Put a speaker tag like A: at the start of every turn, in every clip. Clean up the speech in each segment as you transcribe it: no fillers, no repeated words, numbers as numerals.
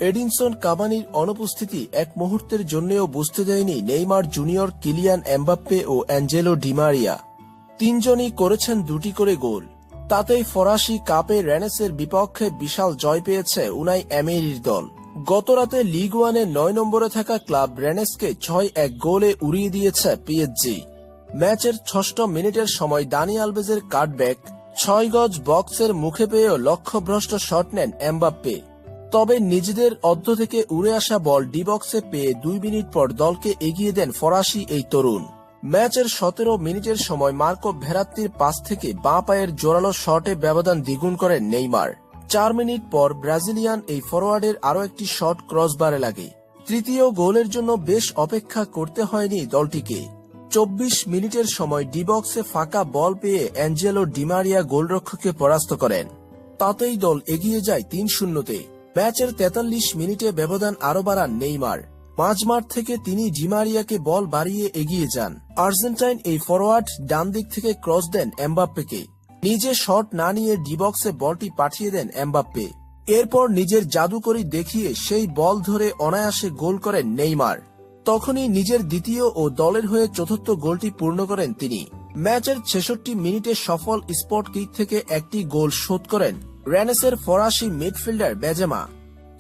A: Edinson কাভানির অনুপস্থিতি এক মুহূর্তের জন্যও বুঝতে দেয়নি নেইমার জুনিয়র, কিলিয়ান এমবাপ্পে ও অ্যাঞ্জেলো ডিমারিয়া। তিনজনই করেছেন 2টি করে গোল। তাতেই ফরাসি কাপে রেনেসের বিপক্ষে বিশাল জয় পেয়েছে উনাই এমেরির দল। গতরাতে লিগ ওয়ানে 9 নম্বরে থাকা ক্লাব রেনেসকে 6-1 গোলে উড়িয়ে দিয়েছে পিএসজি। ম্যাচের 6ষ্ঠ মিনিটের সময় দানি আলভেজের কাটব্যাক 6 গজ বক্সের মুখে পেয়েও লক্ষ্যভ্রষ্ট শট নেন এমবাপ্পে। তবে নিজেদের অর্ধ থেকে উড়ে আসা বল ডি বক্সে পেয়ে 2 মিনিট পর দলকে এগিয়ে দেন ফরাসি এই তরুণ। ম্যাচের 17 মিনিটের সময় মার্কো ভেরাত্তির পাস থেকে বাঁ পায়ের জোরালো শটে ব্যবধান দ্বিগুণ করেন নেইমার। 4 মিনিট পর ব্রাজিলিয়ান এই ফরোয়ার্ডের আরও একটি শট ক্রসবারে লাগে। তৃতীয় গোলের জন্য বেশ অপেক্ষা করতে হয়নি দলটিকে। 24 মিনিটের সময় ডি বক্সে ফাঁকা বল পেয়ে অ্যাঞ্জেলো ডিমারিয়া গোলরক্ষককে পরাস্ত করেন। তাতেই দল এগিয়ে যায় 3-0-তে। ম্যাচের 43 মিনিটে ব্যবধান আরও বাড়ান নেইমার। মাঝমাঠ থেকে তিনি ডিমারিয়াকে বল বাড়িয়ে এগিয়ে যান। আর্জেন্টাইন এই ফরোয়ার্ড ডান দিক থেকে ক্রস দেন এমবাপ্পেকে। নিজে শট না নিয়ে ডি বক্সে বলটি পাঠিয়ে দেন এমবাপ্পে। এরপর নিজের জাদুকরি দেখিয়ে সেই বল ধরে অনায়াসে গোল করেন নেইমার। তখনই নিজের দ্বিতীয় ও দলের হয়ে চতুর্থ গোলটি পূর্ণ করেন তিনি। ম্যাচের 66 মিনিটে সফল স্পট কিক থেকে একটি গোল শোধ করেন রেনেসের ফরাসি মিডফিল্ডার বেজেমা।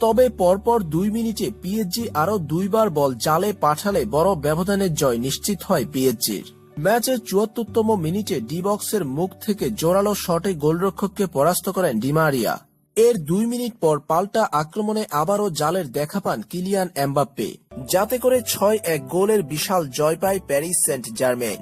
A: তবে পরপর 2 মিনিটে পিএসজি আরও 2বার বল জালে পাঠালে বড় ব্যবধানের জয় নিশ্চিত হয় পিএসজির। ম্যাচের 74তম মিনিটে ডি বক্সের মুখ থেকে জোরালো শটে গোলরক্ষককে পরাস্ত করেন ডিমারিয়া। এর 2 মিনিট পর পাল্টা আক্রমণে আবারও জালের দেখা পান কিলিয়ান এমবাপ্পে, যাতে করে 6-1 গোলের বিশাল জয় পায় প্যারিস সেন্ট জার্মেইন।